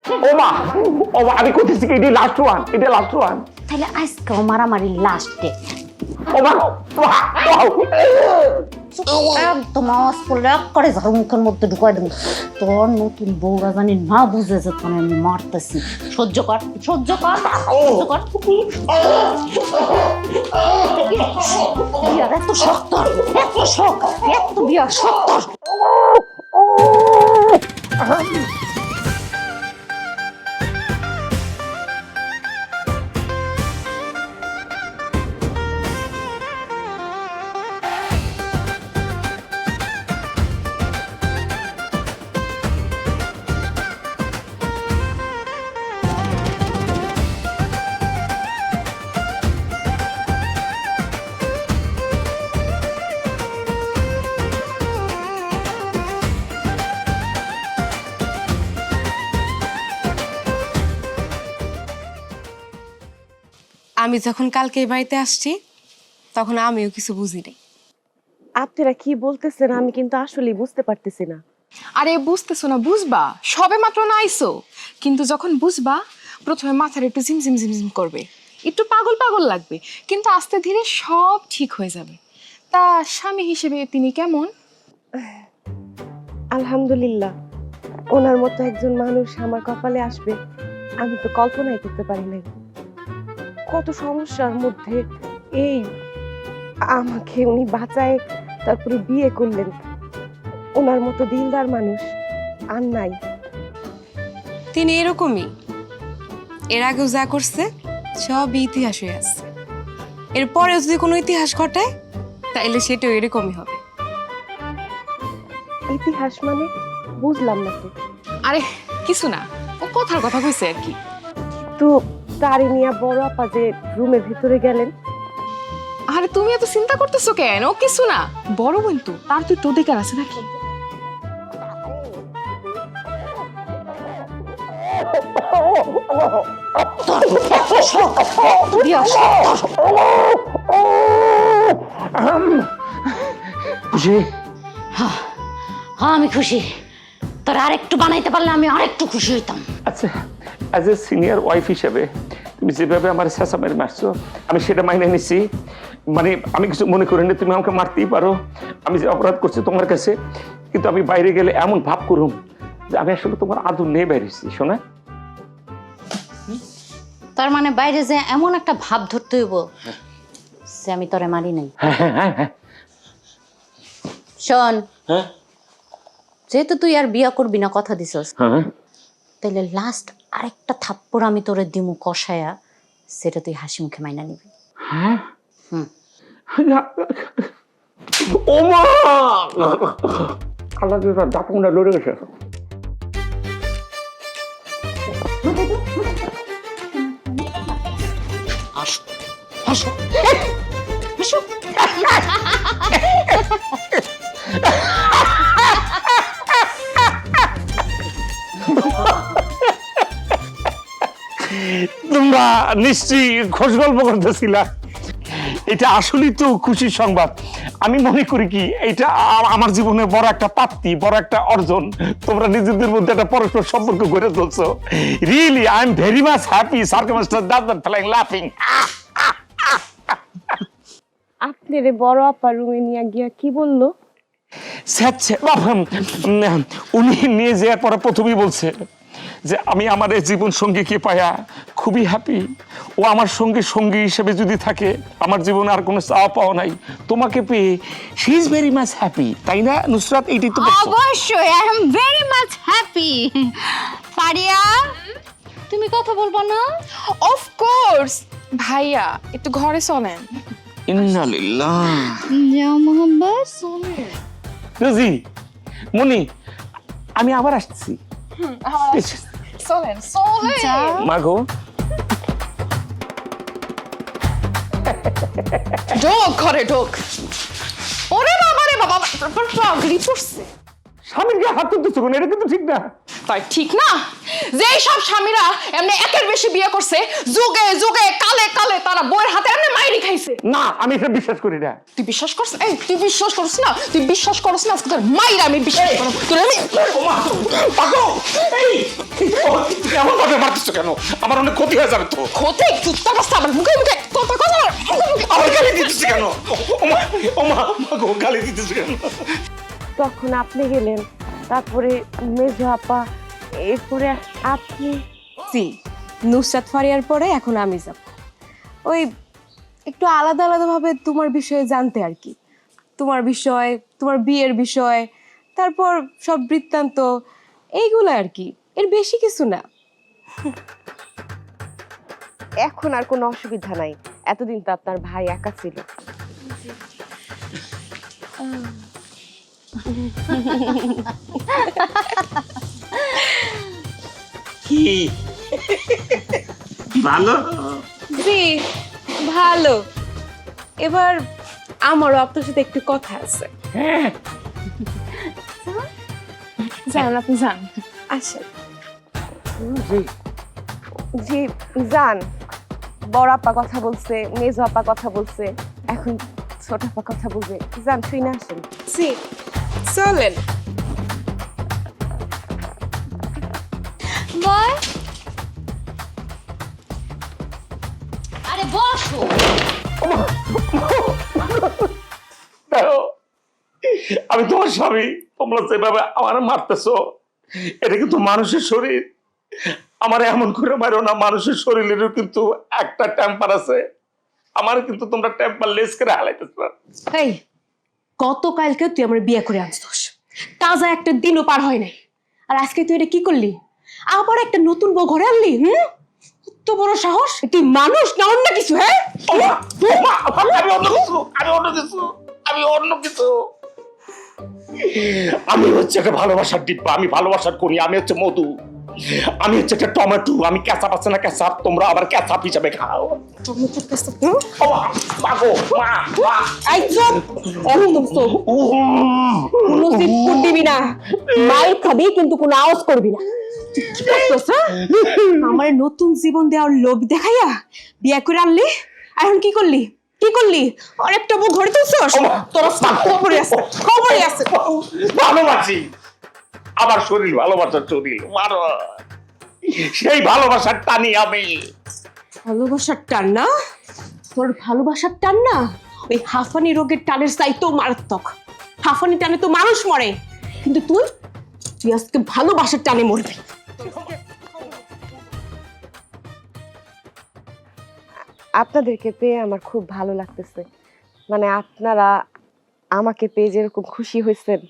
ওমা ওমা আমি করতেছি কি, এটা লাস্ট ওয়ান, এটা লাস্ট ওয়ান। তাহলে আজকেও মারামারি লাস্ট ডে। ওমা একদম আওয়াজ করলে এক করে ঝাড়ু মুখের মধ্যে ঢুকাই দেবো। তোর নতুন বউরা জানি না বুঝে যে তোর আমি মারতেছি। সহ্য কর, সহ্য কর, সহ্য কর। বিয়ার এত শক্ত, এত শখ, এত বিয়ার শক্ত। আমি যখন কালকে এই বাড়িতে আসছি তখন আমিও কিছু বুঝি নাই। আপনারা কি বলতেছেন আমি কিন্তু আসলেই বুঝতে পারতেছি না। আরে বুঝতেছো না, বুঝবা, সবে মাত্র না আইসো, কিন্তু যখন বুঝবা প্রথমে মাথার একটু ঝিমঝিম ঝিমঝিম করবে, একটু পাগল পাগল লাগবে, কিন্তু আস্তে ধীরে সব ঠিক হয়ে যাবে। তা স্বামী হিসেবে তিনি কেমন? আলহামদুলিল্লাহ, ওনার মতো একজন মানুষ আমার কপালে আসবে আমি তো কল্পনাই করতে পারি নাই। কত সমস্যার মধ্যে এই আমাকে উনি বাঁচায়, তারপরে বিয়ে করলেন। ওনার মতো দিলদার মানুষ আর নাই। তিনি এরকমই, এর আগেও যা করছে সব ইতিহাস হয়ে আসছে। এরপরেও যদি কোনো ইতিহাস ঘটায় তাইলে সেটাও এরকমই হবে। ইতিহাস মানে বুঝলাম না তো। আরে কিছু না, ও কথার কথা কইছে আর কি। তো তারি নিয়ে বড় আপা যে রুমের ভিতরে গেলেন, আরে তুমি এত চিন্তা করতেছো কেন? ও কিছু না, বড় বোন তো, তার তো একটু অধিকার আছে নাকি? খুশি? হ্যাঁ, আমি খুশি। তোর আরেকটু বানাইতে পারলে আমি আরেকটু খুশি হইতাম। আচ্ছা, অ্যাজ এ সিনিয়র ওয়াইফ হিসেবে তুমি যেভাবে আমার শেষামের মারছো আমি সেটা মাইনে নিছি। মানে আমি কিছু মনে করিনি, তুমি আমাকে মারতেই পারো, আমি যে অপরাধ করছি তোমার কাছে, কিন্তু আমি বাইরে গেলে এমন ভাব করুম যে আমি আসলে তোমার আদর নিয়ে বাইরেছি। শোনা, তার মানে বাইরে যে এমন একটা ভাব ধরতে হইব যে আমি তোরে মারি নাই। শোন, যেহেতু তুই আর বিয়া করবি না কথা দিছস, তাহলে লাস্ট আরেকটা থাপ্পড় আমি তোরে দিমু কষায়া, সেটা তুই হাসি মুখে মাইনা নিবি। ওমা আল্লাহ ডাকুমটা লড়ে গেছে। তোমরা নিশ্চয়ই খোঁজ গল্প করতেছিলা, এটা আসলেই তো খুশির সংবাদ। আমি মনে করি কি এটা আমার জীবনে বড় একটা প্রাপ্তি, বড় একটা অর্জন। তোমরা নিজেদের মধ্যে একটা পরস্পর সম্পর্ক গড়ে তুলছো। Really I am very much happy. Circumstance does not flying লাফিং। আপনারে বড় আপা রুমে নিয়ে গিয়া কি বললো? উনি নিয়ে যাওয়ার পরে প্রথমেই বলছে যে আমি আমার এই জীবন সঙ্গীকে পায়া খুবই হ্যাপি। ও আমার সঙ্গী হিসেবে যদি থাকে আমার জীবনে আর কোনো চাওয়া পাওয়া নাই। তোমাকে পেয়ে she is very much happy, তাই না নুসরাত? এইটাই তো বলছো। অবশ্যই, I am very much happy. Faria, তুমি কথা বলবো না? অফ কোর্স ভাইয়া, একটু ঘরে চলেন। ইন্না লিল্লাহ। যাও মোহাম্মদ। রোজি, মনি, আমি আবার আসছি। চলেন চলেন। মাগো, ঢোক ঘরে ঢোক। ওরে বাবা রে বাবা, পাগড়ি পড়ছে। স্বামীর গায়ে হাত তুলতেছো কেন? এটা কিন্তু ঠিক না। তাই ঠিক না যে সব স্বামীরা এমনি একের বেশি বিয়ে করছে যুগে যুগে কালে কালে তারা বউয়ের হাতে এমনি মাইরি খাইছে? না আমি এটা বিশ্বাস করি না। তুই বিশ্বাস করছিস? এই তুই বিশ্বাস করছিস না? তুই বিশ্বাস করছিস না? আজকে তোর মাইরা আমি বিশ্বাস করব। তোর আমি এমন ভাবে মারতেছো কেন? আমার অনেক ক্ষতি হয়ে যাবে তো। ক্ষতি চুপটা বসতে আমার মুখে মুখে কথা কথা আমার গালি দিতেছে কেন? ওমা ওমা গো, গালি দিতেছে কেন? তখন আপনি গেলেন, তারপরে মেজো আপা, এরপরে আপনি। জি, নুসরাত ফারিয়ার পরে এখন আমি যাব। ওই একটু আলাদা আলাদাভাবে তোমার বিষয়ে জানতে আর কি, তোমার বিষয়, তোমার বিয়ের বিষয়, তারপর সব বৃত্তান্ত, এইগুলো আর কি, এর বেশি কিছু না। এখন আর কোনো অসুবিধা নাই, এতদিন তো আপনার ভাই একা ছিল। কি ভালো? জি ভালো। এবার আমারও আপনার সাথে একটু কথা আছে। জান আপনি জান আসেন। জি জি যান। বড় আপা কথা বলছে, মেজো আপা কথা বলছে, এখন ছোট আপা কথা বলবে। যান, শুই না আসেন। জি চলেন। বয় আরে বসো। দেখো, আমি তোমার স্বামী, তোমরা যেভাবে আমার মারতেছো, এটা কিন্তু মানুষের শরীর। আমার এমন করে মারো না, মানুষের শরীরেরও কিন্তু একটা টেম্পার আছে। আমার কিন্তু তোমরা টেম্পার লেস করে হালাইতেছ। এই গতকালকে তুই আমার বিয়ে করে আনছিস, তাজা একটা দিনও পার হয় নাই, আর আজকে তুই এটা কি করলি? আবার একটা নতুন বউ ঘরে আনলি? তো বড় সাহস! তুই মানুষ না অন্য কিছু? হ্যাঁ আমি অন্য কিছু, আমি অন্য কিছু। আমি হচ্ছে একটা ভালোবাসার ডিব্বা, আমি ভালোবাসার করি, আমি হচ্ছে মধু, আমি হচ্ছে একটা টমেটো, আমি ক্যাচাপ আছে না ক্যাচাপ, তোমরা আবার ক্যাচাপ হিসাবে খাও। মা গো, মা মা। এই চুপ! একদম চুপ! কোনো সিটকুট দিবি না, মাইর খাবি কিন্তু কোনো আওয়াজ করবি না। তুই কি করছিস, হ্যাঁ? আমার নতুন জীবন দেওয়ার লোভ দেখাইয়া বিয়ে করে আনলি, এখন কি করলি? কি করলি? আরেকটা বউ ঘরে তুলছস? তোর খবরে আছে, খবরে আছে। ভালোবাসি, আমার শরীর ভালোবাসার শরীর, মারো। সেই ভালোবাসার টানি আমি। ভালোবাসার টান না? তোর ভালোবাসার টান না ওই হাঁফানি রোগের টানের চাইতেও মারাত্মক। হাঁফানি টানে তো মানুষ মরে, কিন্তু তুই তুই আজকে ভালোবাসার টানে মরবি। আপনাদেরকে পেয়ে আমার খুব ভালো লাগতেছে। মানে আপনারা আমাকে পেয়ে যেরকম খুশি হয়েছেন,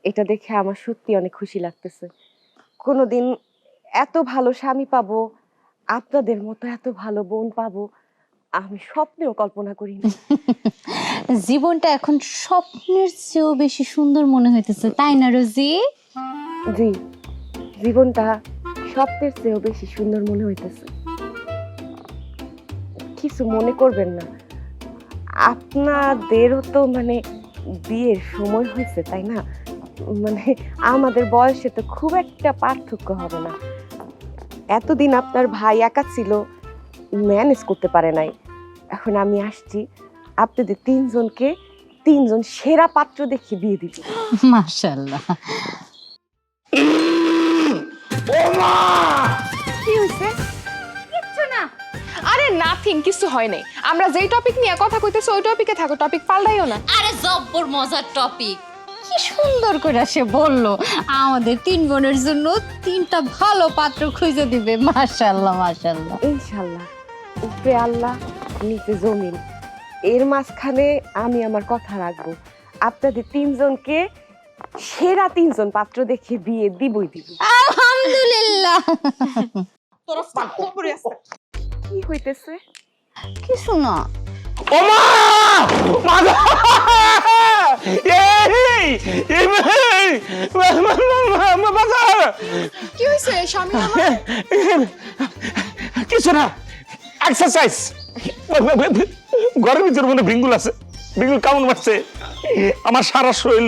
এটা দেখে আমার সত্যি অনেক খুশি লাগতেছে। কোনোদিন এত ভালো স্বামী পাবো, আপনাদের মতো এত ভালো বোন পাবো, আমি স্বপ্নেও কল্পনা করি না। জীবনটা এখন স্বপ্নের চেয়েও বেশি সুন্দর মনে হইতেছে, তাই না রোজি? জি, জীবনটা স্বপ্নের চেয়েও বেশি সুন্দর মনে হইতেছে। কিছু মনে করবেন না, আপনাদেরও তো মানে বিয়ের সময় হয়েছে, তাই না? মানে আমাদের বয়সে তো খুব একটা পার্থক্য হবে না। এতদিন আপনার ভাই একা ছিল, ম্যানেজ করতে পারে নাই। এখন আমি আসছি, আপনাদের তিনজনকে তিনজন সেরা পাত্র দেখে বিয়ে দিব। মাশাআল্লাহ। ও মা! কি হইছে? কিচ্ছু না। আরে নাথিং, কিছু হয় নাই। আমরা যেই টপিক নিয়ে কথা কইতেছি ওই টপিকে থাকো, টপিক পাল্টাইও না। আরে জব্বর মজার টপিক, কি সুন্দর করে সে বললো আমাদের তিন বোনের জন্য তিনটা ভালো পাত্র খুঁজে দিবে। মাশাআল্লাহ মাশাআল্লাহ। ইনশাল্লাহ, উপরে আল্লাহ নিচে জমিন, এর মাঝখানে আমি আমার কথা রাখবো। আপনাদের তিনজনকে সেরা তিনজন পাত্র দেখে বিয়ে দিবই দিব। আলহামদুলিল্লাহ। তোরা খবরে আছে। কি হইতেছে? কিছু না। ও মা! মা গো! এই! এই বাজার! কি হইছে স্বামী আমার? কিছু না, এক্সারসাইজ। ঘরের ভিতরে মনে ভিঙ্গুল আছে। বিঙ্গুল কেমন মারছে? আমার সারা শরীর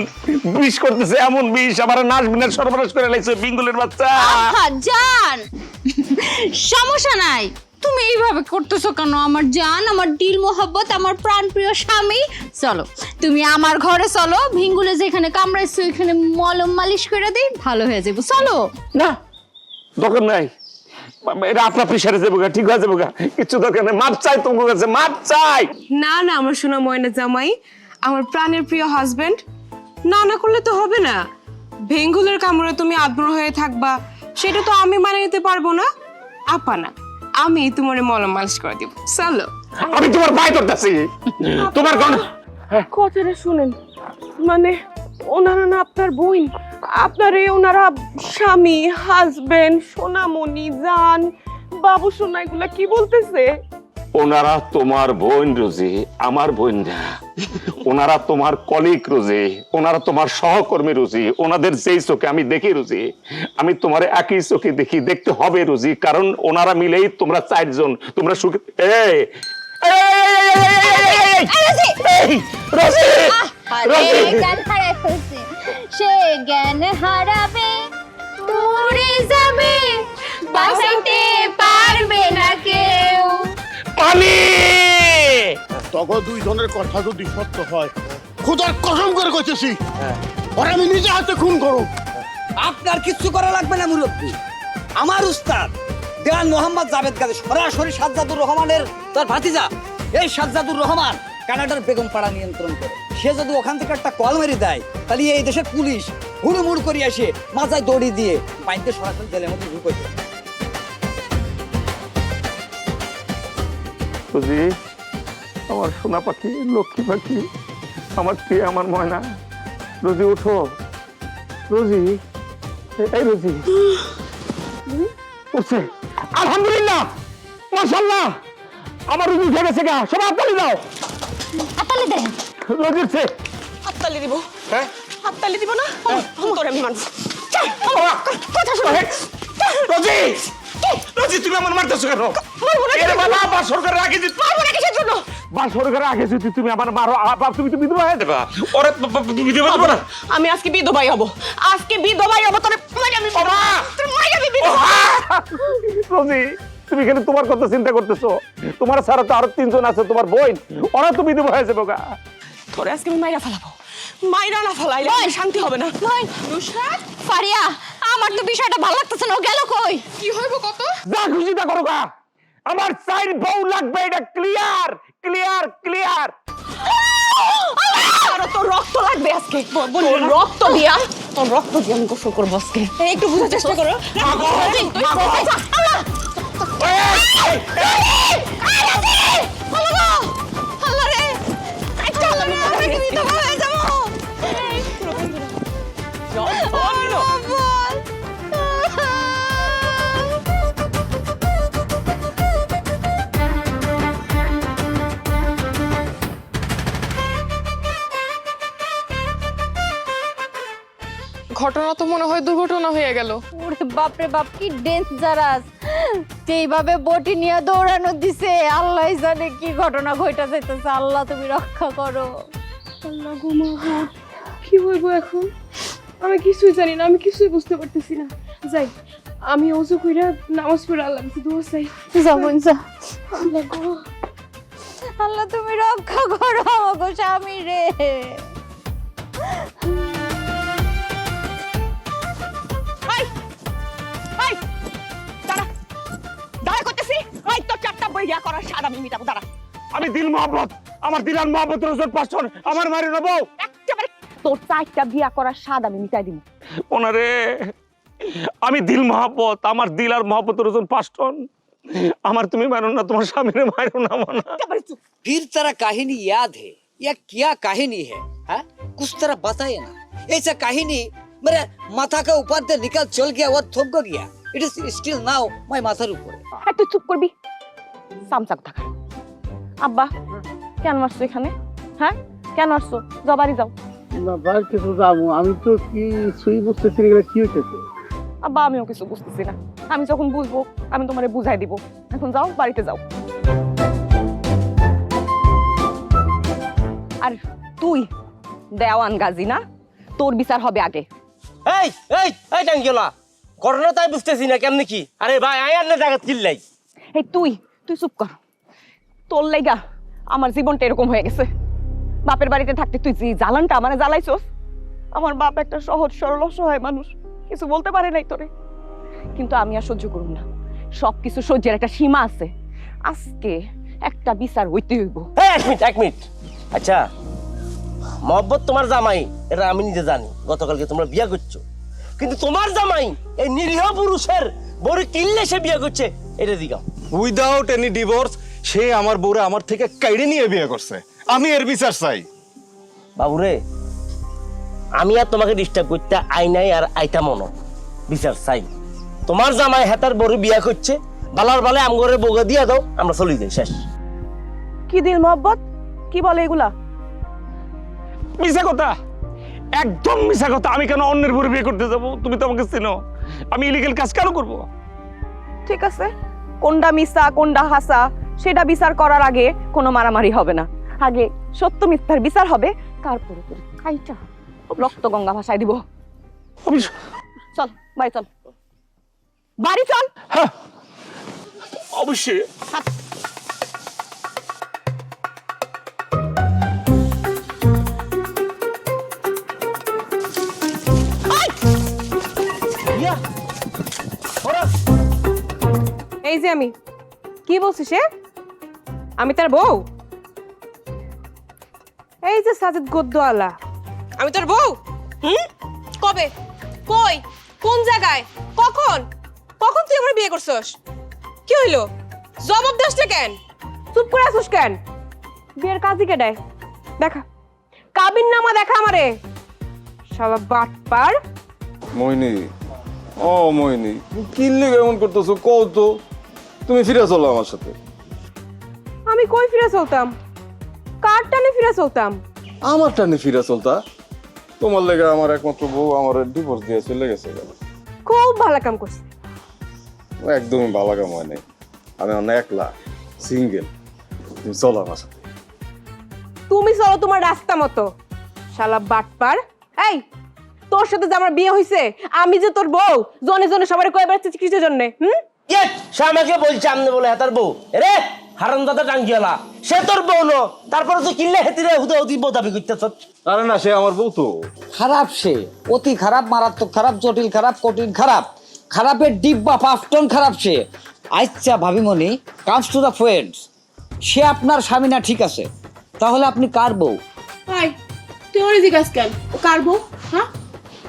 বিষ করতেছে, এমন বিষ আমার নাশবিনের সর্বনাশ করে লাইছে বিঙ্গুলের বাচ্চা। জান সমস্যা নাই, তুমি এইভাবে করতেছো কেন আমার জান, আমার দিল মোহাব্বত, আমার প্রাণপ্রিয় স্বামী? চলো তুমি আমার ঘরে চলো, ভিঙ্গুলে যেখানে কামড়াইছো এখানে মলম মালিশ করে দেই, ভালো হয়ে যাবো। চলো। না দরকার নাই, এটা আপনার প্রেশারে যাবো গা, ঠিক হয়ে যাবো গা, কিছু দরকার নেই। মাপ চাই তোমার কাছে, মাপ চাই। না না আমার সোনা ময়না জামাই, আমার প্রাণের প্রিয় হাজবেন্ড, না না করলে তো হবে না। ভেঙ্গুলের কামড়ে তুমি আদর হয়ে থাকবা, সেটা তো আমি মানে নিতে পারবো না। আপা না, আমি তোমার মলম মালিশ করে দিব। চলো। আমি তোমার ভাই ধরতেছি, তোমার কোন কথাটা শুনেন, মানে ওনারা না আপনার বোন, আপনারে ওনারা স্বামী, হাজবেন্ড, সোনামণি, জান, বাবু সোনা এগুলা কি বলতেছে? ওনারা তোমার বোন রোজি, আমার বোন না। ওনারা তোমার কলিগ রোজি, ওনারা তোমার সহকর্মী রোজি। ওনাদের যেই চোখে আমি দেখি রোজি, আমি তোমার একই চোখে দেখি, দেখতে হবে রোজি, কারণ ওনারা মিলেই তোমরা চারজন, তোমরা সুখে। সে জ্ঞান হারাবে, দূরে যাবে, বাঁচাতে পারবে না কেউ। পানি তখন দুই জনের কথা যদি সত্য হয়, খোদার কসম করে কইতেছি ওরা আমি নিজে হাতে খুন করো। আপনার কিচ্ছু করা লাগবে না মুরব্বী, আমার উস্তাদ দেওয়ান মোহাম্মদ জাভেদ গাজী সরাসরি সাজ্জাদুর রহমানের তার ভাতিজা। এই সাজ্জাদুর রহমান কানাডার বেগম পাড়া নিয়ন্ত্রণ করে। সে যদি ওখান থেকে একটা কল মেরে দেয়, তাহলে এই দেশের পুলিশ হুড়ুমুড় করে এসে মাথায় দড়ি দিয়ে পাইতে সরাসরি জেলের মধ্যে ঢুকে দেয়। রোজি, আমার সোনা পাখি, লক্ষ্মী পাখি, আমার প্রিয়, আমার ময়না। রোজি ওঠো, রোজি, এই রোজি উঠছে। আলহামদুলিল্লাহ, মাশাআল্লাহ, আমার রোজি উঠে গেছে গা। সবাই হাততালি দাও। হাততালি দেন। রোজি উঠছে। হাততালি দিব? হ্যাঁ, হাততালি দিব না? তোরে আমি মানব। কথা শোনো। রোজি, রোজি, তুমি আমার মারতেছো কেন? এরে বাবা, বা সরকারের আগে যদি মারবো না কিসের জন্য? বা সরকারের আগে যদি তুমি আমার মারো, তুমি তো বিধবা হয়ে যাবে। ওরে বিধবা হবো না। আমি আজকে বিধবাই হব, আজকে বিধবাই হব। তোরে মাইরা আমি বাবা! তোরে মাইরা আমি বিধবা। রোজি, তুমি কেন তোমার কথা চিন্তা করতেছো? তোমার ছাড়া তো আরো তিনজন আছে, তোমার বোন, ওরা তো বিধবা হয়ে যাবে গা। তোরে আজকে আমি মাইরা ফেলাবো, মাইরা না ফেলাইলে আমার শান্তি হবে না। নুসরাত, ফারিয়া, আমার তো বিষয়টা ভালো লাগতেছে না, ও গেল কই? কি হইব কত? যা খুশি তা করো গা, আমার চাইর বউ লাগবে, এটা ক্লিয়ার, ক্লিয়ার, ক্লিয়ার। আরো তো রক্ত লাগবে আজকে, তোর রক্ত দিয়া, তোর রক্ত দিয়ে আমি গোসল করবো আজকে। একটু বুঝার চেষ্টা করো। ঘটনা তো মনে হয় দুর্ঘটনা হয়ে গেল। ওরে বাপরে বাপ, কি ডেঞ্জারাস! যেইভাবে বটি নিয়ে দৌড়ানো দিছে, আল্লাহ জানে কি ঘটনা ঘইটা যাইতেছে। আল্লাহ তুমি রক্ষা করো। আল্লাহ গো মাহবুব, কি হইব এখন? আমি কিছুই জানি না, আমি কিছুই বুঝতে পারতেছি না। যাই, আমি ওযু কইরা নামাজ পড়ে আল্লাহর কাছে দোয়া চাই। যাবো যা। আল্লাহ গো, আল্লাহ তুমি রক্ষা করো আমাকে স্বামী রে। আমি দিল মোহাম্মত, আমার দিলার মোহাম্মত রোজন পাঁচজন, আমার মারি নেবো। তোর চারটা বিয়া করার স্বাদ আমি মিটাই দিব। ওনারে, আমি দিল মোহাম্মত, আমার দিল আর মোহাম্মত রোজন পাঁচজন, আমার তুমি মানো না, তোমার স্বামীরে মারো না। মানা फिर तेरा कहानी याद है? यह क्या कहानी है? हाँ? कुछ तरह बताए ना। ऐसा कहानी मेरे माथा के ऊपर से निकल चल गया और थोप गया। It is still now my माथार ऊपर। তুই চুপ করবি, সামসাক থাকা। আব্বা, কেন আসছো এখানে? হ্যাঁ, কেন আসছো? যাও বাড়ি যাও। না ভাই, কিছু যাবো, আমি তো কিছুই বুঝতেছি না কি হয়েছে। আব্বা, আমিও কিছু বুঝতেছি না। আমি যখন বুঝবো আমি তোমারে বুঝাই দিব। এখন যাও, বাড়িতে যাও। আর তুই দেওয়ান গাজী না, তোর বিচার হবে আগে। এই এই এই টাঙ্গিওলা ঘটনা তাই বুঝতেছি না কেমনে কি। আরে ভাই আই আর না জায়গা কিল্লাই। এই তুই চুপ কর। তোর লাইগা আমার জীবনটা এরকম হয়ে গেছে। বাপের বাড়িতে থাকতে তুই যে জ্বালানটা আমারে জ্বালাইছস, আমার বাপ একটা সহজ সরল অসহায় মানুষ, কিছু বলতে পারে নাই তোরে, কিন্তু আমি আর সহ্য করুম না। সবকিছু সহ্যের একটা সীমা আছে, আজকে একটা বিচার হইতে হইব। হ্যাঁ এক মিনিট আচ্ছা মহব্বত তোমার জামাই এটা আমি নিজে জানি, গতকালকে তোমরা বিয়ে করছো, কিন্তু তোমার জামাই এই নিরীহ পুরুষের বড় কিল্লে সে বিয়ে করছে এটা দিগাও। উইদাউট এনি ডিভোর্স সে আমার বউরে আমার থেকে কাইড়ে নিয়ে বিয়ে করছে, আমি এর বিচার চাই। বাবুরে আমি আর তোমাকে ডিস্টার্ব করতে আই নাই আর আইতা মনো, বিচার চাই। তোমার জামাই হেতার বড় বিয়ে করছে, বালার বালে আমগরে বউকে দিয়ে দাও, আমরা চলে যাই, শেষ। কি দিল মহব্বত, কি বলে এগুলা? মিশা কথা, একদম মিশা কথা। আমি কেন অন্যের বউরে বিয়ে করতে যাব? তুমি তো আমাকে চেনো, আমি ইলিগাল কাজ কেন করব? ঠিক আছে, কোনটা মিথ্যা কোনটা হাসা সেটা বিচার করার আগে কোনো মারামারি হবে না। আগে সত্য মিথ্যার বিচার হবে, তারপরে তোর কাইটা রক্ত গঙ্গা ভাসায় দিব। চল বাড়ি চল, বাড়ি চল। হ্যাঁ অবশ্যই। এই যে আমি কি বলছি, সে আমি তার বউ। এই যে সাজিদ গদ্দওয়ালা, আমি তোর বউ? কবে, কই, কোন জায়গায়, কখন কখন তুই আমার বিয়ে করছস? কি হইলো? জবাব দাস না কেন? চুপ করে আছিস কেন? বিয়ের কাজই কে দেয়? দেখা কাবিন নামা দেখা আমারে, শালা বাটপার। মইনি, ও মইনি, কি লেগে এমন করতেছো কও তো? তুমি ফিরে চলো আমার সাথে। আমি কই ফিরে চলতাম? কার টানে ফিরে চলতাম? আমার টানে ফিরে চলতা? তোমার লেগে আমার একমাত্র বউ আমার ডিভোর্স দিয়ে চলে গেছে। খুব ভালো কাম করছি। একদমই ভালো কাম হয় নাই, আমি অন্য একলা সিঙ্গেল। তুমি চলো আমার সাথে। তুমি চলো তোমার রাস্তা মতো, শালা বাটপার। এই তোর সাথে যে আমার বিয়ে হইছে, আমি যে তোর বউ, জনে জনে সবাই কয়ে বেড়াচ্ছি কিসের জন্য? সে আমাকে বলছে আমনে বলে হেতার বউ, রে হারামজাদা টাঙ্গিওয়ালা, সে তোর বউ ন, তারপরে তো কিল্লে হেতিরে হুদা হুদি বউ দাবি করতেছ। আরে না, সে আমার বউ তো। খারাপ সে, অতি খারাপ, মারাত্মক খারাপ, জটিল খারাপ, কঠিন খারাপ, খারাপের ডিব্বা 5 টন খারাপ সে। আচ্ছা ভাবিমণি, কামস টু দ্য পয়েন্ট, সে আপনার স্বামী না, ঠিক আছে, তাহলে আপনি কার বউ? ভাই তুই ওরে জিজ্ঞাসা কেন ও কার বউ? হ্যাঁ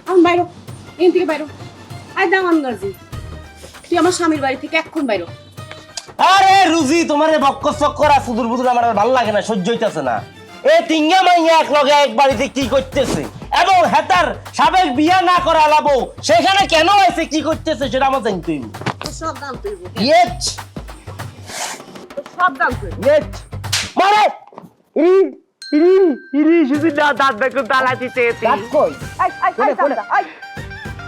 আমি বাইরো, এখান থেকে বাইরো। আয় দামান গার্জি, তুই আমার স্বামীর বাড়ি থেকে এক্ষুন বাইরো। আরে রুজি, তোমার বক্কর চক্কর আর সুদূর বুদুর আমার আর ভালো লাগে না, সহ্য হইতেছে না। এ তিঙ্গা মাইয়া এক লগে এক বাড়িতে কি করতেছে, এবং হেতার সাবেক বিয়া না করা লাবো সেখানে কেন আছে, কি করতেছে সেটা আমার জানতে হইব। সব দাম তুই ইয়েট সব দাম তুই ইয়েট মারে শুধু দাঁত দেখো দালা দিতে কই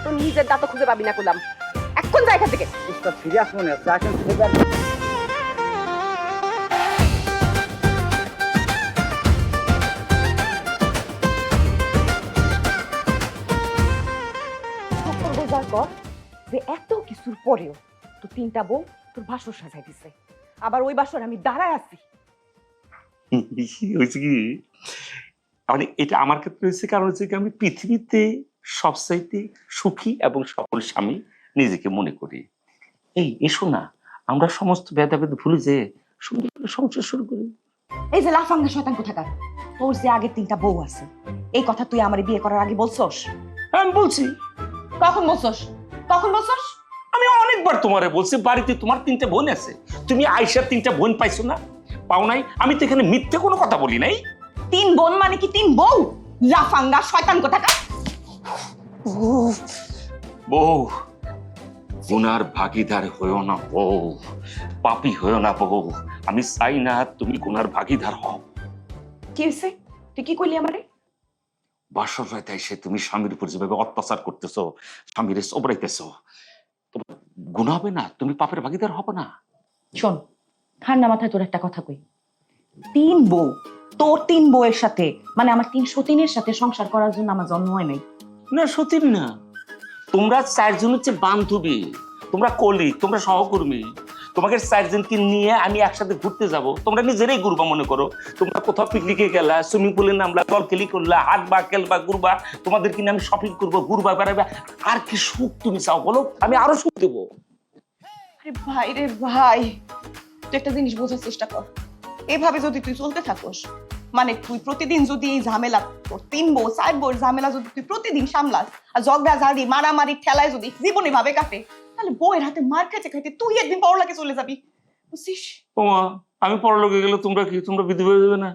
তোর নিজের দাঁত খুঁজে পাবি না কুলাম, এখন যা এখান থেকে। সিরিয়াস মনে হচ্ছে, এখন বোঝার কর যে এত কিছুর পরেও তোর 3টা বউ তোর বাসর সাজাই দিছে, আবার ওই বাসর আমি দাঁড়ায় আছি। হয়েছে কি, মানে এটা আমার ক্ষেত্রে হয়েছে কারণ হচ্ছে কি, আমি পৃথিবীতে সবচাইতে সুখী এবং সফল স্বামী নিজেকে মনে করি। এই এসো না, আমরা সমস্ত ভেদাভেদ ভুলে যে সুন্দর করে সংসার শুরু করি। এই যে লাফাঙ্গা শয়তান কোথাকার, তোর যে আগে 3টা বউ আছে, এই কথা তুই আমার বিয়ে করার আগে বলছস? আমি বলছি। কখন বলছস? কখন বলছস? আমি অনেকবার তোমারে বলছি, বাড়িতে তোমার 3টে বোন আছে, তুমি আয়েশার 3টা বোন পাইছো না? পাও নাই? আমি তো এখানে মিথ্যে কোনো কথা বলি নাই। 3 বোন মানে কি 3 বউ? লাফাঙ্গা শয়তান কোথাকার। বউ, গুনার ভাগীদার হয়েও না বউ, পাপী হয়েও না বউ। আমি চাই না তুমি গুনার ভাগীদার হও। কি হইছে? তুই কি কইলি আমারে? বাসর রাতে এসে তুমি স্বামীর উপর যেভাবে অত্যাচার করতেছো, স্বামীরে চবড়াইতেছো, তোমার গুনাহ হবে না? তুমি পাপের ভাগীদার হবে না? শোন, ঠান্ডা মাথায় তোর একটা কথা কই, তিন বউ, তোর তিন বউয়ের সাথে মানে আমার তিন সতীনের সাথে সংসার করার জন্য আমার জন্ম হয় নাই। না সতীন না, তোমরা চারজন হচ্ছে বান্ধবী, তোমরা কলিগ, তোমরা সহকর্মী। তোমাকে চারজনকে নিয়ে আমি একসাথে ঘুরতে যাব, তোমরা নিজেরাই ঘুরবা মনে করো। তোমরা কোথাও পিকনিকে গেলা, সুইমিং পুলে নামলা, জল খেলি করলা, হাঁটবা খেলবা ঘুরবা, তোমাদের কিনে আমি শপিং করবো, ঘুরবা বেড়াবা। আর কি সুখ তুমি চাও বলো? আমি আরো সুখ দেবো। আরে ভাই রে ভাই, তুই একটা জিনিস বোঝার চেষ্টা কর। এভাবে যদি তুই চলতে থাকোস, মানে তুই প্রতিদিন যদি এই ঝামেলা, তোর তিন বউ চার বউর ঝামেলা যদি তুই প্রতিদিন সামলাস, আর ঝগড়া ঝাড়ি মারামারি ঠেলায় যদি জীবন এভাবে কাটে, তাহলে বউয়ের হাতে মার খাইতে খাইতে তুই একদিন পরলোকে চলে যাবি, বুঝছিস? ওমা, আমি পরলোকে গেলে তোমরা কি, তোমরা বিধবা হয়ে যাবে না?